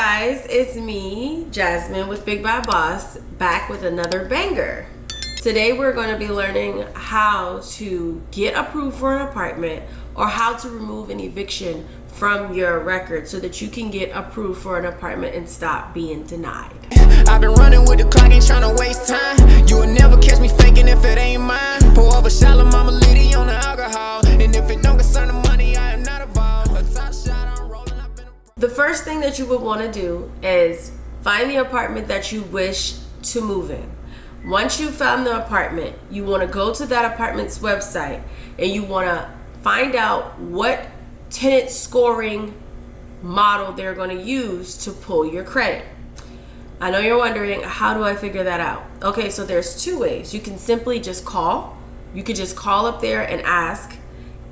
guys, it's me, Jasmine with Big Bad Boss, back with another banger. Today we're going to be learning how to get approved for an apartment or how to remove an eviction from your record so that you can get approved for an apartment and stop being denied. I've been running with the clock, ain't trying to waste time. You will never catch me faking if it ain't mine. Pour up a shot of mama litty on the alcohol, and if it don't concern the money, I am not involved. A top shot, I'm rolling up in a... The first thing that you would want to do is find the apartment that you wish to move in. Once you found the apartment, you want to go to that apartment's website and you want to find out what tenant scoring model they're going to use to pull your credit. I know you're wondering, how do I figure that out? Okay, so there's two ways. You can simply just call. You could just call up there and ask,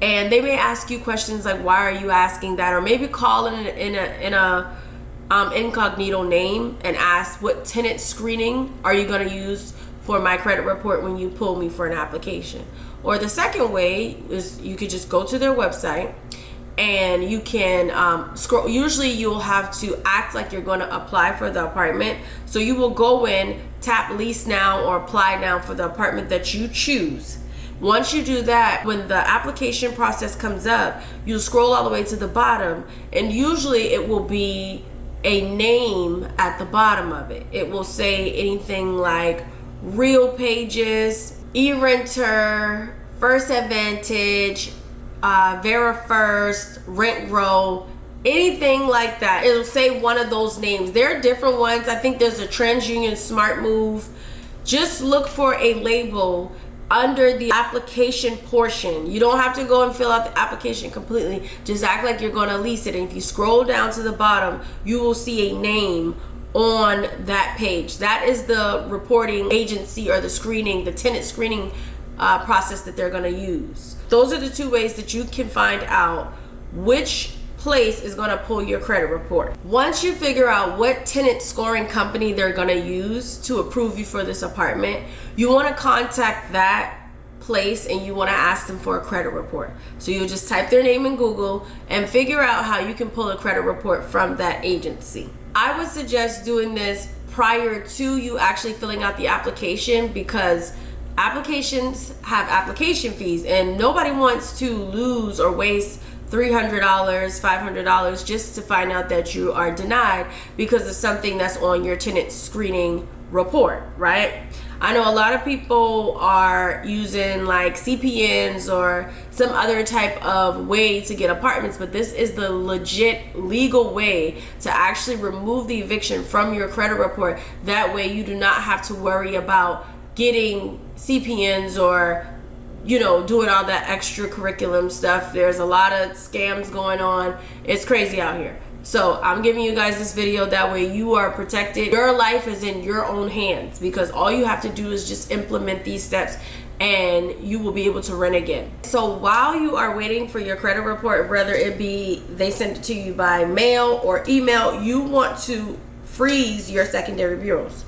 and they may ask you questions like, why are you asking that? Or maybe call in a incognito name and ask, what tenant screening are you going to use for my credit report when you pull me for an application? Or the second way is you could just go to their website and you can scroll. Usually you'll have to act like you're going to apply for the apartment. So you will go in, tap lease now or apply now for the apartment that you choose. Once you do that, when the application process comes up, you'll scroll all the way to the bottom, and usually it will be a name at the bottom of it. It will say anything like Real Pages, eRenter, First Advantage, Vera First, Rent Grow, anything like that. It'll say one of those names. There are different ones. I think there's a TransUnion Smart Move. Just look for a label under the application portion. You don't have to go and fill out the application completely. Just act like you're going to lease it. And if you scroll down to the bottom, you will see a name on that page. That is the reporting agency or the screening, the tenant screening process that they're going to use. Those are the two ways that you can find out which place is going to pull your credit report. Once you figure out what tenant scoring company they're going to use to approve you for this apartment, you want to contact that place and you want to ask them for a credit report. So you'll just type their name in Google and figure out how you can pull a credit report from that agency. I would suggest doing this prior to you actually filling out the application, because applications have application fees and nobody wants to lose or waste $300, $500 just to find out that you are denied because of something that's on your tenant screening report, right? I know a lot of people are using like CPNs or some other type of way to get apartments, but this is the legit legal way to actually remove the eviction from your credit report. That way you do not have to worry about getting CPNs or doing all that extra curriculum stuff. There's a lot of scams going on. It's crazy out here. So I'm giving you guys this video, that way you are protected. Your life is in your own hands, because all you have to do is just implement these steps and you will be able to rent again. So while you are waiting for your credit report, whether it be they send it to you by mail or email, you want to freeze your secondary bureaus.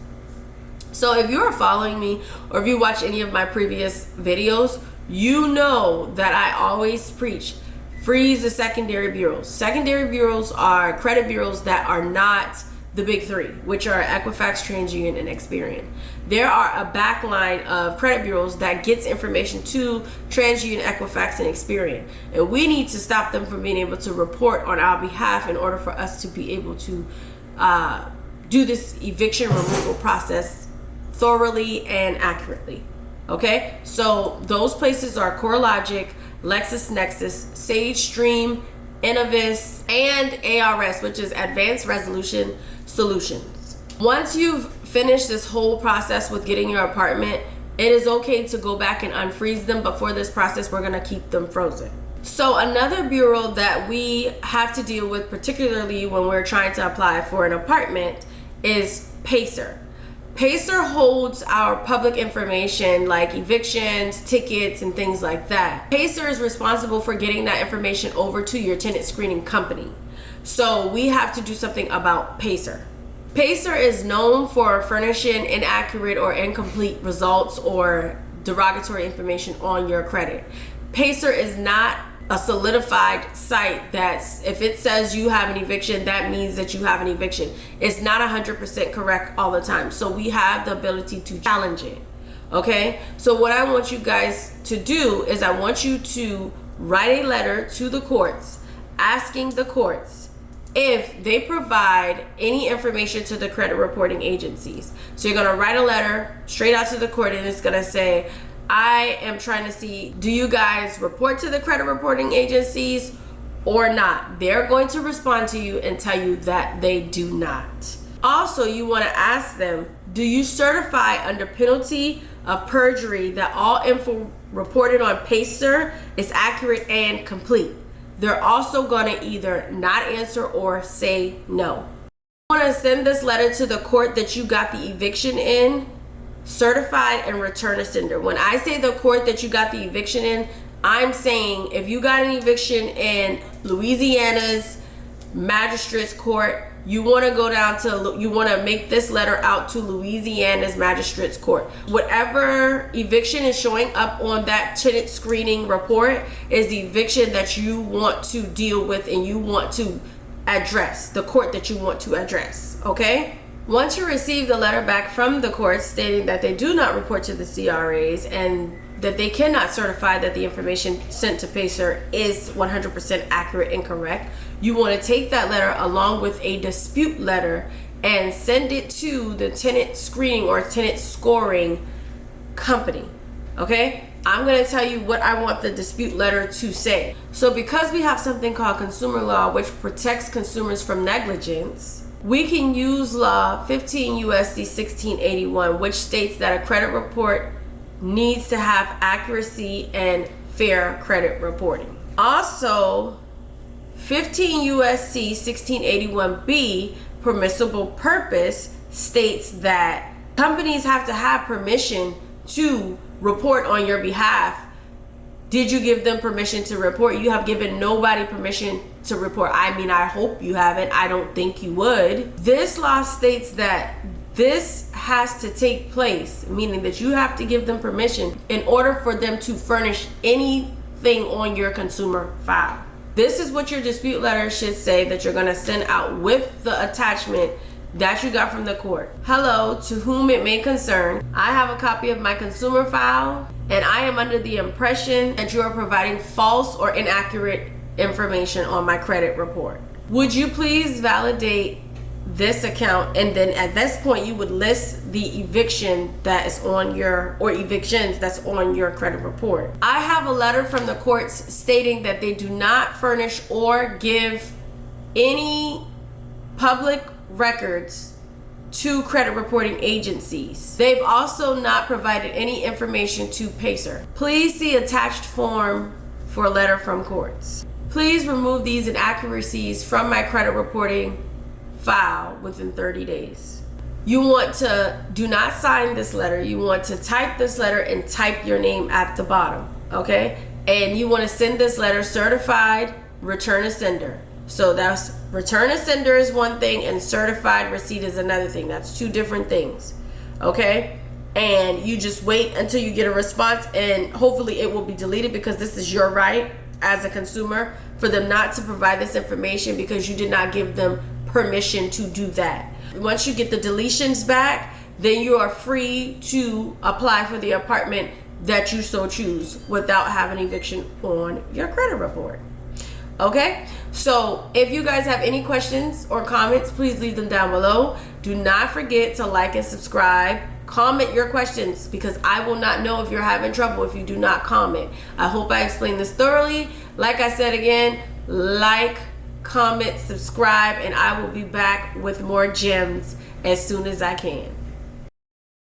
So if you are following me or if you watch any of my previous videos, you know that I always preach freeze the secondary bureaus. Secondary bureaus are credit bureaus that are not the big three, which are Equifax, TransUnion, and Experian. There are a backline of credit bureaus that gets information to TransUnion, Equifax, and Experian. And we need to stop them from being able to report on our behalf in order for us to be able to do this eviction removal process thoroughly and accurately. Okay, so those places are CoreLogic, LexisNexis, SageStream, Innovis, and ARS, which is Advanced Resolution Solutions. Once you've finished this whole process with getting your apartment, it is okay to go back and unfreeze them, but for this process we're going to keep them frozen. So another bureau that we have to deal with, particularly when we're trying to apply for an apartment, is Pacer. Pacer holds our public information like evictions, tickets, and things like that. Pacer is responsible for getting that information over to your tenant screening company. So we have to do something about Pacer. Pacer is known for furnishing inaccurate or incomplete results or derogatory information on your credit. Pacer is not a solidified site that's, if it says you have an eviction, that means that you have an eviction. It's not 100% correct all the time. So we have the ability to challenge it. Okay? So what I want you guys to do is I want you to write a letter to the courts asking the courts if they provide any information to the credit reporting agencies. So you're going to write a letter straight out to the court, and it's going to say, I am trying to see, do you guys report to the credit reporting agencies or not? They're going to respond to you and tell you that they do not. Also, you want to ask them, do you certify under penalty of perjury that all info reported on PACER is accurate and complete? They're also going to either not answer or say no. You want to send this letter to the court that you got the eviction in, certified, and return a sender. When I say the court that you got the eviction in, I'm saying if you got an eviction in Louisiana's magistrate's court, you want to go down to, you want to make this letter out to Louisiana's magistrate's court. Whatever eviction is showing up on that tenant screening report is the eviction that you want to deal with and you want to address, the court that you want to address, okay? Once you receive the letter back from the court stating that they do not report to the CRAs and that they cannot certify that the information sent to PACER is 100% accurate and correct, you want to take that letter along with a dispute letter and send it to the tenant screening or tenant scoring company, okay? I'm going to tell you what I want the dispute letter to say. So because we have something called consumer law, which protects consumers from negligence, we can use law 15 USC 1681, which states that a credit report needs to have accuracy and fair credit reporting. Also, 15 USC 1681B, permissible purpose, states that companies have to have permission to report on your behalf. Did you give them permission to report? You have given nobody permission to report. I mean, I hope you haven't. I don't think you would. This law states that this has to take place, meaning that you have to give them permission in order for them to furnish anything on your consumer file. This is what your dispute letter should say that you're going to send out with the attachment that you got from the court. Hello, to whom it may concern. I have a copy of my consumer file, and I am under the impression that you are providing false or inaccurate information on my credit report. Would you please validate this account? And then at this point you would list the eviction that is on your, or evictions that's on your credit report. I have a letter from the courts stating that they do not furnish or give any public records to credit reporting agencies. They've also not provided any information to PACER. Please see attached form for a letter from courts. Please remove these inaccuracies from my credit reporting file within 30 days. You want to do not sign this letter. You want to type this letter and type your name at the bottom, okay? And you want to send this letter certified, return a sender. So that's return a sender is one thing and certified receipt is another thing. That's two different things, okay? And you just wait until you get a response, and hopefully it will be deleted, because this is your right as a consumer for them not to provide this information because you did not give them permission to do that. Once you get the deletions back, then you are free to apply for the apartment that you so choose without having eviction on your credit report. Okay, so if you guys have any questions or comments, please leave them down below. Do not forget to like and subscribe. Comment your questions, because I will not know if you're having trouble if you do not comment. I hope I explained this thoroughly. Like I said again, like, comment, subscribe, and I will be back with more gems as soon as I can.